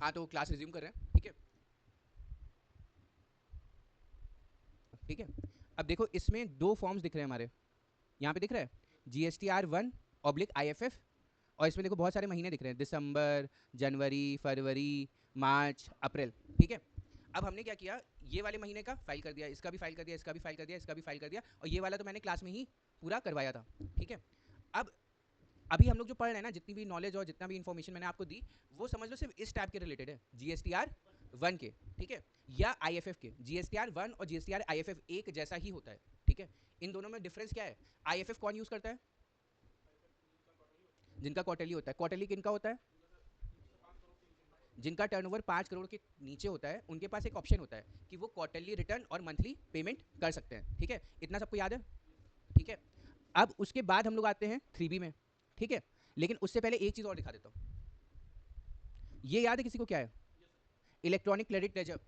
हाँ तो class resume कर रहे हैं, ठीक है। ठीक है, अब देखो इसमें दो फॉर्म्स दिख रहे हैं हमारे, यहाँ पे दिख रहा है GSTR 1/IFF, और इसमें देखो बहुत सारे महीने दिख रहे हैं, दिसंबर, जनवरी, फरवरी, मार्च, अप्रैल। ठीक है, अब हमने क्या किया, ये वाले महीने का फाइल कर दिया, इसका भी फाइल कर दिया, इसका भी फाइल कर दिया, इसका भी फाइल कर दिया, और ये वाला तो मैंने क्लास में ही पूरा करवाया था। ठीक है, अब अभी हम लोग जो पढ़ रहे हैं ना, जितनी भी नॉलेज और जितना भी इन्फॉर्मेशन मैंने आपको दी, वो समझ लो सिर्फ इस टाइप के रिलेटेड है, GSTR 1 के। ठीक है, या IFF के। GSTR 1 और GSTR IFF एक जैसा ही होता है। ठीक है, इन दोनों में डिफरेंस क्या है? IFF कौन यूज करता है? जिनका क्वार्टरली होता है। क्वार्टरली किनका होता है? जिनका टर्नओवर 5 करोड़ के नीचे होता है, उनके पास एक ऑप्शन होता है कि वो क्वार्टरली रिटर्न और मंथली पेमेंट कर सकते हैं। ठीक है, इतना सबको याद है? ठीक है, अब उसके बाद हम लोग आते हैं 3B में। ठीक है, लेकिन उससे पहले एक चीज और दिखा देता हूँ। ये याद है किसी को क्या है? Electronic credit ledger.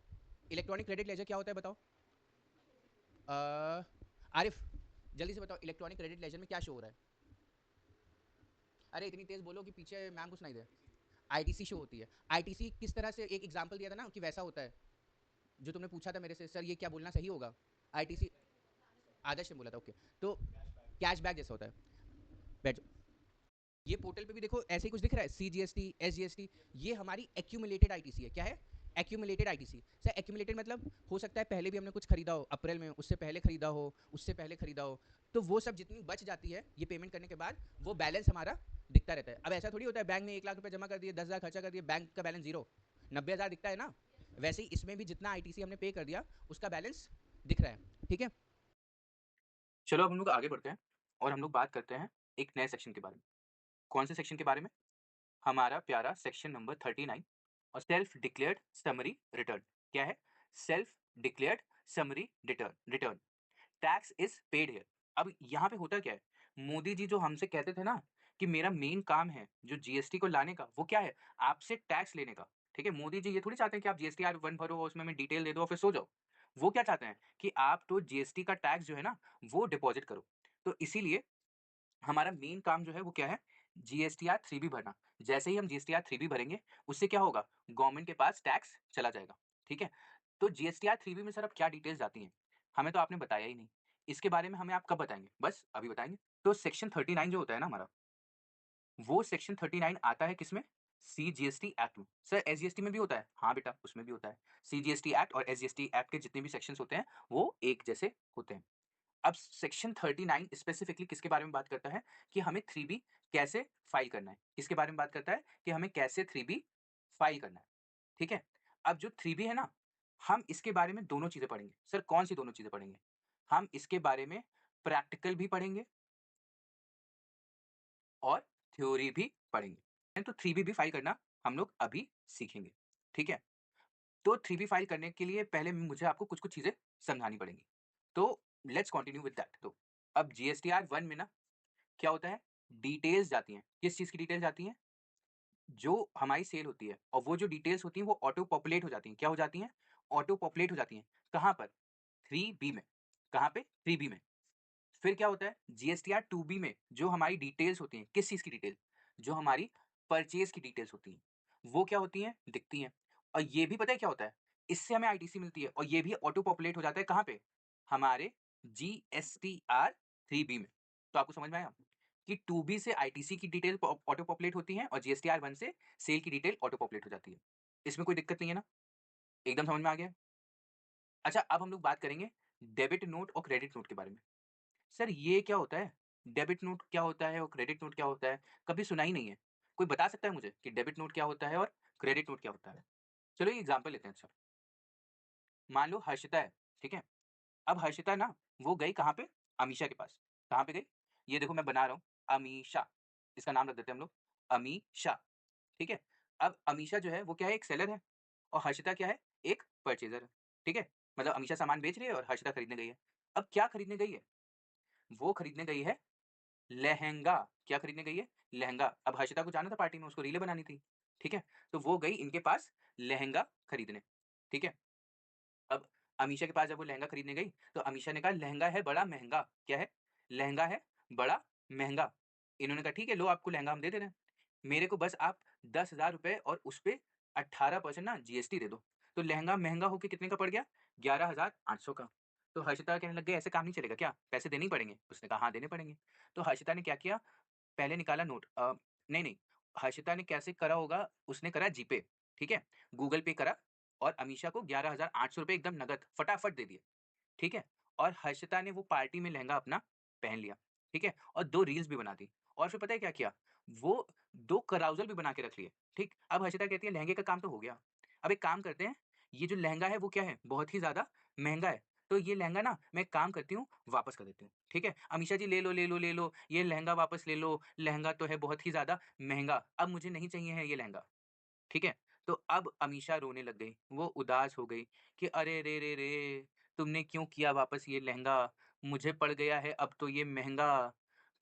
Electronic credit ledger क्या होता है बताओ? आरिफ, जल्दी से बताओ, इलेक्ट्रॉनिक क्रेडिट लेजर में क्या शो हो रहा है? अरे इतनी तेज बोलो कि पीछे मैम को सुनाई दे। ITC शो होती है। ITC किस तरह से, एक एग्जांपल दिया था ना कि वैसा होता है, जो तुमने पूछा था मेरे से, सर ये क्या बोलना सही होगा? ITC, आदर्श ने बोला था, ओके। तो कैशबैक जैसा होता है। बैठ जाओ। ये पोर्टल पे भी देखो ऐसे ही कुछ दिख रहा है, CGST, SGST। ये हमारी एक्यूमुलेटेड ITC है। क्या है? Accumulated ITC। सर एक्यूमुलेटेड मतलब हो सकता है पहले भी हमने कुछ खरीदा हो अप्रैल में, उससे पहले खरीदा हो, उससे पहले खरीदा हो, तो वो सब जितनी बच जाती है ये पेमेंट करने के बाद, वो बैलेंस हमारा दिखता रहता है। अब ऐसा थोड़ी होता है बैंक में 1 लाख रुपए जमा कर दिए, 10,000 खर्चा कर दिए, बैंक का बैलेंस जीरो, 90,000 दिखता है ना। वैसे ही इसमें भी जितना ITC हमने पे कर दिया, उसका बैलेंस दिख रहा है। ठीक है, चलो अब हम लोग आगे बढ़ते हैं और हम लोग बात करते हैं एक नए सेक्शन के बारे में। कौन से सेक्शन के बारे में? हमारा प्यारा सेक्शन नंबर 39 और सेल्फ डिक्लेयर्ड समरी रिटर्न। क्या है? Self declared summary return. Return tax is paid here. अब यहाँ पे होता क्या है? मोदी जी जो हमसे कहते थे ना कि मेरा मेन काम है जो जीएसटी को लाने का, वो क्या है? आपसे टैक्स लेने का। ठीक है, मोदी जी ये थोड़ी चाहते हैं कि आप GSTR 1 भरो और उसमें मैं डिटेल दे दो और फिर सो जाओ। वो क्या चाहते हैं कि आप तो जीएसटी का टैक्स जो है ना, वो डिपॉजिट करो। तो इसीलिए हमारा मेन काम जो है वो क्या है? GSTR 3B भरना। जैसे ही हम GSTR 3B भरेंगे, उससे क्या होगा? गवर्नमेंट के पास टैक्स चला जाएगा। ठीक है, तो GSTR 3B में सर अब क्या डिटेल्स जाती हैं? हमें तो आपने बताया ही नहीं। इसके बारे में हमें आप कब बताएंगे? बस अभी बताएंगे। तो सेक्शन 39 जो होता है ना हमारा, वो सेक्शन 39 आता है किसमें? CGST एक्ट में। सर SGST में भी होता है? हाँ बेटा, उसमें भी होता है। CGST एक्ट और SGST एक्ट के जितने भी सेक्शंस होते हैं, वो एक जैसे होते हैं। अब सेक्शन 39 स्पेसिफिकली किसके बारे में बात करता है कि हमें 3B कैसे फाइल करना है? किसके बारे में बात करता है कि हमें कैसे 3B फाइल करना है? ठीक है, अब जो 3B है ना, हम इसके बारे में दोनों चीजें पढ़ेंगे। सर कौन सी दोनों चीजें पढ़ेंगे? हम इसके बारे में प्रैक्टिकल भी पढ़ेंगे और थ्योरी भी पढ़ेंगे। तो 3B भी फाइल करना हम लोग अभी सीखेंगे। ठीक है, तो 3B फाइल करने के लिए पहले मुझे आपको कुछ कुछ चीजें समझानी पड़ेंगी। तो लेट्स कंटिन्यू विद दैट। तो अब GSTR 1 में ना क्या होता है? डिटेल्स जाती हैं। किस चीज की डिटेल्स जाती हैं? जो हमारी सेल होती है, और वो जो डिटेल्स होती हैं वो ऑटो पॉपुलेट हो जाती हैं। क्या हो जाती हैं? ऑटो पॉपुलेट हो जाती हैं। कहाँ पर? 3B में। कहाँ पे? 3B में। फिर क्या होता है? GSTR 2B में जो हमारी डिटेल्स होती हैं, किस चीज की डिटेल? जो हमारी परचेज की डिटेल्स होती हैं, वो क्या होती हैं? दिखती हैं। और ये भी पता है क्या होता है? इससे हमें ITC मिलती है, और ये भी ऑटो पॉपुलेट हो जाता है। कहाँ पे? हमारे GSTR 3B में। तो आपको समझ में आया कि 2B से ITC की डिटेल ऑटो पॉपुलेट होती है और GSTR 1 से सेल की डिटेल ऑटो पॉपुलेट हो जाती है। इसमें कोई दिक्कत नहीं है ना? एकदम समझ में आ गया? अच्छा, अब हम लोग बात करेंगे डेबिट नोट और क्रेडिट नोट के बारे में। सर ये क्या होता है? डेबिट नोट क्या होता है और क्रेडिट नोट क्या होता है? कभी सुना ही नहीं है। कोई बता सकता है मुझे कि डेबिट नोट क्या होता है और क्रेडिट नोट क्या होता है? चलो ये एग्जांपल लेते हैं। अच्छा, मान लो हर्षिता है। ठीक है, अब हर्षिता ना वो गई कहाँ पे? अमीषा के पास। कहाँ पे गई? ये देखो मैं बना रहा हूँ, अमीषा। इसका नाम रख देते हैं हम लोग, अमीषा। ठीक है, अब अमीषा जो है वो क्या है? एक सेलर है, और हर्षिता क्या है? एक परचेजर है। ठीक है, मतलब अमीषा सामान बेच रही है और हर्षिता खरीदने गई है। अब क्या खरीदने गई है? वो खरीदने गई है लहंगा। क्या खरीदने गई है? लहंगा। अब हर्षिता को जाना था पार्टी में, उसको रीलें बनानी थी। ठीक है, तो वो गई इनके पास लहंगा खरीदने। ठीक है, अब अमीषा के पास जब वो लहंगा खरीदने गई, तो अमीषा ने कहा लहंगा है बड़ा महंगा। क्या है? लहंगा है बड़ा महंगा। इन्होंने कहा ठीक है, लो आपको लहंगा हम दे दे रहे हैं, मेरे को बस आप 10,000 रुपए और उस पे 18% ना जीएसटी दे दो। तो लहंगा महंगा होके कितने का पड़ गया? 11,800 का। तो हर्षिता कहने लग गई ऐसे काम नहीं चलेगा क्या? पैसे देने ही पड़ेंगे? उसने कहा हाँ देने पड़ेंगे। तो हर्षिता ने क्या किया? पहले निकाला नोट नहीं, हर्षिता ने कैसे करा होगा? उसने करा जीपे, ठीक है? गूगल पे करा और अमीषा को 11,800 रुपए एकदम नगद फटाफट दे दिए, ठीक है? और हर्षिता ने वो पार्टी में लहंगा अपना पहन लिया, ठीक है? और 2 रील्स भी बना दी और फिर पता है क्या किया? वो 2 कराउज़ल भी बना के रख लिए, ठीक? अब हर्षिता कहती है लहंगे का काम तो हो गया। अब एक काम करते हैं, ये जो लहंगा है वो क्या है? बहुत ही ज़्यादा महँगा है। तो ये लहंगा ना मैं एक काम करती हूँ, वापस कर देती हूँ, ठीक है? अमीषा जी ले लो, ले लो, ले लो, ये लहंगा वापस ले लो, लहंगा तो है बहुत ही ज़्यादा महँगा, अब मुझे नहीं चाहिए है ये लहंगा। ठीक है? तो अब अमीषा रोने लग गई, वो उदास हो गई कि अरे रे रे रे! तुमने क्यों किया वापस ये लहंगा? मुझे पड़ गया है अब तो ये महँगा।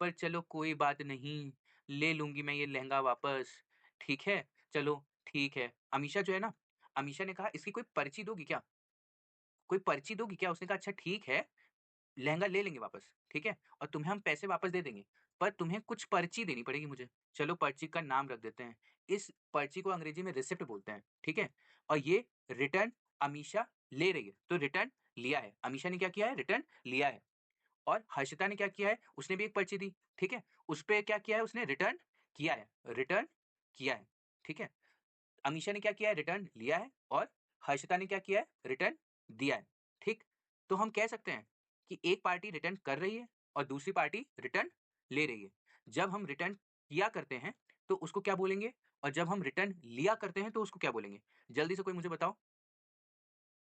पर चलो कोई बात नहीं, ले लूँगी मैं ये लहंगा वापस, ठीक है? चलो ठीक है। अमीषा जो है ना, अमीषा ने कहा इसकी कोई पर्ची दोगी क्या? कोई पर्ची दोगी क्या? उसने कहा अच्छा ठीक है, लहंगा ले लेंगे वापस, ठीक है? और तुम्हें हम पैसे वापस दे देंगे, पर तुम्हें कुछ पर्ची देनी पड़ेगी मुझे। चलो पर्ची का नाम रख देते हैं। इस पर्ची को अंग्रेजी में रिसिप्ट बोलते हैं, ठीक है? और ये रिटर्न अमीषा ले रही है, तो रिटर्न लिया है। अमीषा ने क्या किया है? रिटर्न लिया है। और हर्षिता ने क्या किया है? उसने भी एक पर्ची दी, ठीक है? उसपे क्या किया है उसने? रिटर्न किया है, रिटर्न किया है, ठीक है? अमीषा ने क्या किया है? रिटर्न लिया है और हर्षिता ने क्या किया है? रिटर्न दिया है, ठीक? तो हम कह सकते हैं कि एक पार्टी रिटर्न कर रही है और दूसरी पार्टी रिटर्न ले रही है। जब हम रिटर्न किया करते हैं, तो उसको क्या बोलेंगे? और जब हम रिटर्न लिया करते हैं, तो उसको क्या बोलेंगे? जल्दी से कोई मुझे बताओ।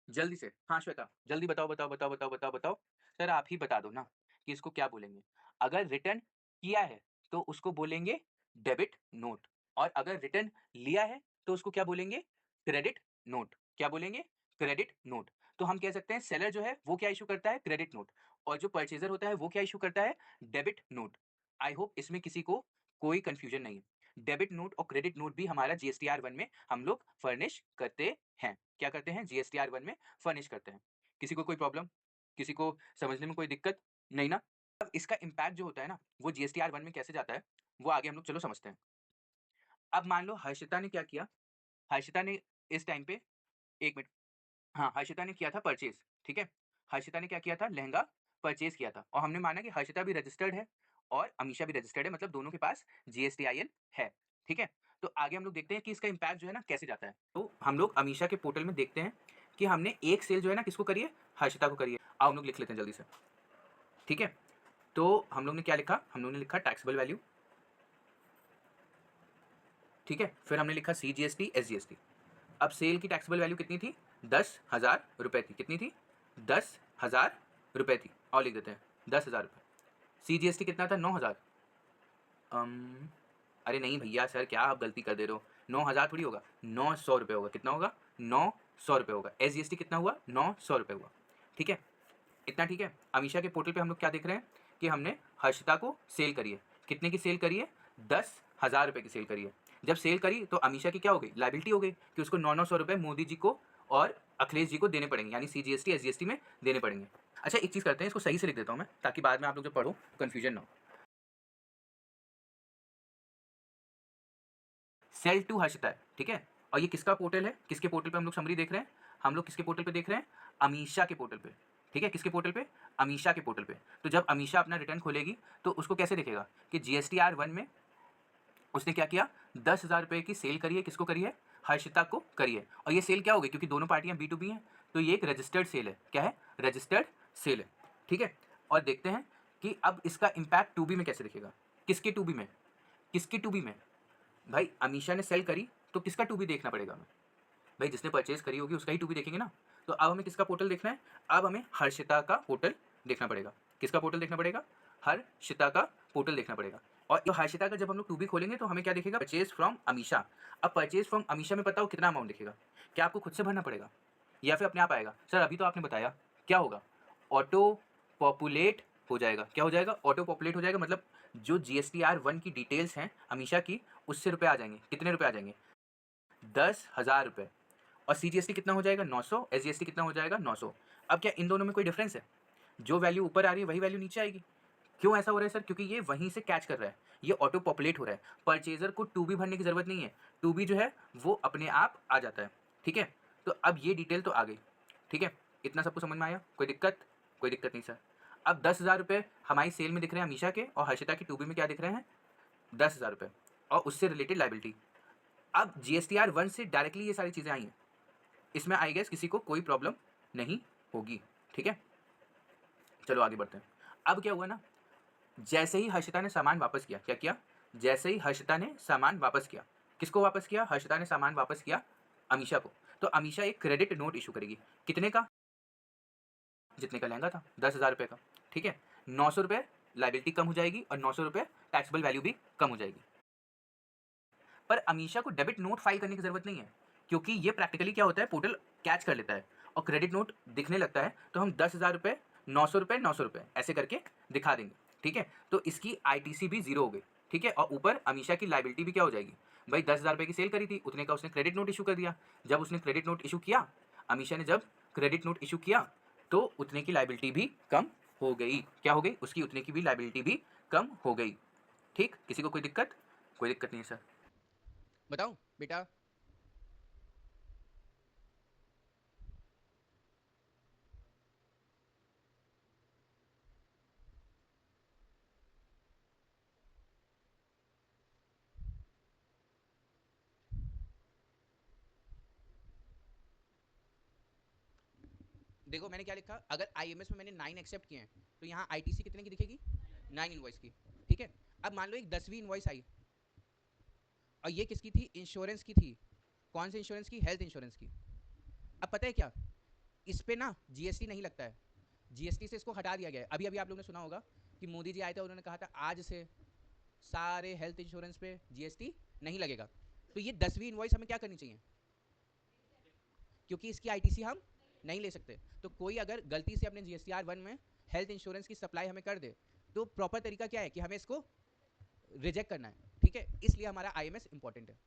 जल्दी से। हाँ, श्वेता, जल्दी बताओ, बताओ, बताओ, बताओ, बताओ, बताओ। सर आप ही बता दो ना कि इसको क्या बोलेंगे? अगर रिटर्न किया है, तो उसको बोलेंगे डेबिट नोट और अगर रिटर्न लिया है, तो उसको क्या बोलेंगे? Credit note. क्या बोलेंगे? Credit note. तो हम कह सकते हैं सेलर जो है, वो क्या इश्यू करता है? क्रेडिट नोट और जो परचेज़र होता है, वो क्या इश्यू करता है? Debit note. आई होप इसमें किसी को कोई कन्फ्यूज़न नहीं है। डेबिट नोट और क्रेडिट नोट भी हमारा जीएसटीआर 1 में हम लोग फर्निश करते हैं। क्या करते हैं? जीएसटीआर 1 में फर्निश करते हैं। किसी को कोई प्रॉब्लम? किसी को समझने में कोई दिक्कत? नहीं ना? अब इसका इम्पैक्ट जो होता है ना, वो जीएसटीआर 1 में कैसे जाता है, वो आगे हम लोग चलो समझते हैं। अब मान लो हर्षिता ने क्या किया? हर्षिता ने इस टाइम पे 1 मिनट हाँ, हर्षिता ने किया था परचेज़, ठीक है? हर्षिता ने क्या किया था? लहंगा परचेज़ किया था और हमने माना कि हर्षिता भी रजिस्टर्ड है और अमीषा भी रजिस्टर्ड है मतलब दोनों के पास जीएसटीआईएन है, ठीक है? तो आगे हम लोग देखते हैं कि इसका इम्पैक्ट जो है ना कैसे जाता है। तो हम लोग अमीषा के पोर्टल में देखते हैं कि हमने एक सेल जो है ना किसको करी है? हर्षिता को करी है। आओ हम लोग लिख लेते हैं जल्दी से, ठीक है? तो हम लोग ने क्या लिखा? हम लोग ने लिखा टैक्सेबल वैल्यू, ठीक है? फिर हमने लिखा सीजीएसटी, एसजीएसटी। अब सेल की टैक्सेबल वैल्यू कितनी थी? 10,000 रुपए थी। कितनी थी? 10,000 रुपए थी और लिख देते हैं 10,000 रुपए। सीजीएसटी कितना था? 9,000। अरे नहीं भैया सर क्या आप गलती कर दे रहे हो? 9,000 थोड़ी होगा, 900 रुपये होगा। कितना होगा? 900 रुपये होगा। एसजीएसटी कितना हुआ? 900 रुपये हुआ, ठीक है? इतना ठीक है? अमीषा के पोर्टल पे हम लोग क्या देख रहे हैं कि हमने हर्षिता को सेल करी है। कितने की सेल करी है? 10,000 रुपये की सेल करी है। जब सेल करी तो अमीषा की क्या हो गई? लायबिलिटी हो गई कि उसको 900 रुपये मोदी जी को और अखिलेश जी को देने पड़ेंगे, यानी सीजीएसटी, एसजीएसटी में देने पड़ेंगे। अच्छा एक चीज़ करते हैं, इसको सही से लिख देता हूँ मैं ताकि बाद में आप लोग जब पढ़ो कन्फ्यूजन ना हो। सेल टू हर्षिता है, ठीक है? और ये किसका पोर्टल है? किसके पोर्टल पे हम लोग समरी देख रहे हैं? हम लोग किसके पोर्टल पे देख रहे हैं? अमीषा के पोर्टल पे, ठीक है? किसके पोर्टल पे? अमीषा के पोर्टल पे। तो जब अमीषा अपना रिटर्न खोलेगी तो उसको कैसे दिखेगा कि जीएसटीआर 1 में उसने क्या किया? 10,000 रुपये की सेल करी है। किसको करी है? हर्षिता को करी है। और ये सेल क्या हो गई? क्योंकि दोनों पार्टियां बी टू बी हैं, तो ये एक रजिस्टर्ड सेल है। क्या है? रजिस्टर्ड सेल है, ठीक है? और देखते हैं कि अब इसका इम्पैक्ट टू बी में कैसे दिखेगा। किसके टू बी में? किसके टू बी में? भाई अमीषा ने सेल करी तो किसका टू बी देखना पड़ेगा हमें? भाई जिसने परचेज करी होगी उसका ही टू बी देखेंगे ना। तो अब हमें किसका पोर्टल देखना है? अब हमें हर्षिता का पोर्टल देखना पड़ेगा। किसका पोर्टल देखना पड़ेगा? हर्षिता का पोर्टल देखना पड़ेगा। और जो हर्षिता का जब हम लोग टू बी खोलेंगे तो हमें क्या दिखेगा? Purchase from Amisha. अब परचेज फ्रॉम अमीषा में पता हो कितना अमाउंट दिखेगा? क्या आपको खुद से भरना पड़ेगा या फिर अपने आप आएगा? सर अभी तो आपने बताया, क्या होगा? ऑटो पॉपुलेट हो जाएगा। क्या हो जाएगा? ऑटो पॉपुलेट हो जाएगा, मतलब जो जीएसटीआर 1 की डिटेल्स हैं अमीषा की, उससे रुपए आ जाएंगे। कितने रुपए आ जाएंगे? 10,000 रुपये। और सीजीएसटी कितना हो जाएगा? 900। एसजीएसटी कितना हो जाएगा? 900। अब क्या इन दोनों में कोई डिफरेंस है? जो वैल्यू ऊपर आ रही है वही वैल्यू नीचे आएगी। क्यों ऐसा हो रहा है सर? क्योंकि ये वहीं से कैच कर रहा है। ये ऑटो पॉपुलेट हो रहा है, परचेजर को टू बी भरने की ज़रूरत नहीं है, टू बी जो है वो अपने आप आ जाता है, ठीक है। तो अब ये डिटेल तो आ गई, ठीक है, इतना सबको समझ में आया, कोई दिक्कत? कोई दिक्कत नहीं सर। अब 10,000 रुपये हमारी सेल में दिख रहे हैं अमीशा के, और हर्षिता की टू बी में क्या दिख रहे हैं? 10,000 रुपये, और उससे रिलेटेड लाइबिलिटी। अब GSTR 1 से डायरेक्टली ये सारी चीज़ें आई हैं, इसमें आई गेस किसी को कोई प्रॉब्लम नहीं होगी, ठीक है। चलो आगे बढ़ते हैं। अब क्या हुआ ना, जैसे ही हर्षिता ने सामान वापस किया, क्या किया? जैसे ही हर्षिता ने सामान वापस किया, किसको वापस किया? हर्षिता ने सामान वापस किया अमीशा को। तो अमीशा एक क्रेडिट नोट इशू करेगी, कितने का? जितने का लहंगा था, 10,000 रुपये का, ठीक है। 900 रुपये लाइबिलिटी कम हो जाएगी और 900 रुपये टैक्सेबल वैल्यू भी कम हो जाएगी। पर अमीशा को डेबिट नोट फाइल करने की जरूरत नहीं है, क्योंकि ये प्रैक्टिकली क्या होता है, पोर्टल कैच कर लेता है और क्रेडिट नोट दिखने लगता है, तो हम 10,000 रुपये, 900 रुपये, 900 रुपये ऐसे करके दिखा देंगे, ठीक है। तो इसकी ITC भी जीरो हो गई, ठीक है। और ऊपर अमीशा की लाइबिलिटी भी क्या हो जाएगी, भाई 10,000 रुपये की सेल करी थी, उतने का उसने क्रेडिट नोट इशू कर दिया। जब उसने क्रेडिट नोट इशू किया, अमीशा ने जब क्रेडिट नोट इशू किया, तो उतने की लाइबिलिटी भी कम हो गई। क्या हो गई? उसकी उतने की भी लाइबिलिटी भी कम हो गई, ठीक। किसी को कोई दिक्कत? कोई दिक्कत नहीं है सर। बताऊं बेटा? देखो मैंने क्या लिखा, अगर IMS में मैंने 9 एक्सेप्ट किए हैं तो यहाँ ITC कितने की दिखेगी? 9 इनवॉइस की, ठीक है। अब मान लो एक 10वीं इनवॉइस आई, और ये किसकी थी? इंश्योरेंस की थी। कौन से इंश्योरेंस की? हेल्थ इंश्योरेंस की। अब पता है क्या, इस पे ना GST नहीं लगता है, GST से इसको हटा दिया गया है। अभी अभी आप लोगों ने सुना होगा कि मोदी जी आए थे, उन्होंने कहा था आज से सारे हेल्थ इंश्योरेंस पे GST नहीं लगेगा। तो ये 10वीं इनवॉइस हमें क्या करनी चाहिए? क्योंकि इसकी ITC हम नहीं ले सकते। तो कोई अगर गलती से अपने GSTR 1 में हेल्थ इंश्योरेंस की सप्लाई हमें कर दे, तो प्रॉपर तरीका क्या है कि हमें इसको रिजेक्ट करना है, ठीक है। इसलिए हमारा IMS इंपॉर्टेंट है।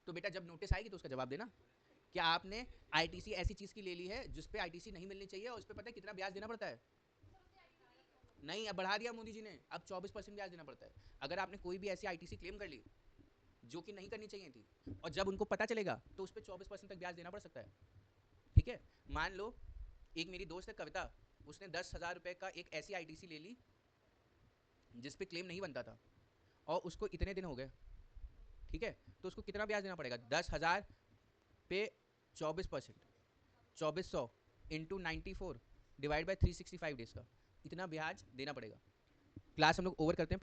तो बेटा जब नोटिस आएगी तो उसका जवाब देना। क्या आपने ITC ऐसी चीज की ले ली है जिस पे ITC नहीं मिलनी चाहिए, और उस पे पता है कितना ब्याज देना पड़ता है? नहीं, अब बढ़ा दिया मोदी जी ने, अब 24% ब्याज देना पड़ता है। अगर आपने कोई भी ऐसी ITC क्लेम कर ली जो कि नहीं करनी चाहिए थी, और जब उनको पता चलेगा तो उस पर 24% तक ब्याज देना पड़ सकता है, ठीक है। मान लो एक मेरी दोस्त है कविता, उसने 10,000 रुपये का एक ऐसी ITC ले ली जिस पे क्लेम नहीं बनता था, और उसको इतने दिन हो गए, ठीक है। तो उसको कितना ब्याज देना पड़ेगा? 10,000 पे 24%, 2400 इंटू 94 डिवाइड बाई 365 डेज का, इतना ब्याज देना पड़ेगा। क्लास हम लोग ओवर करते हैं।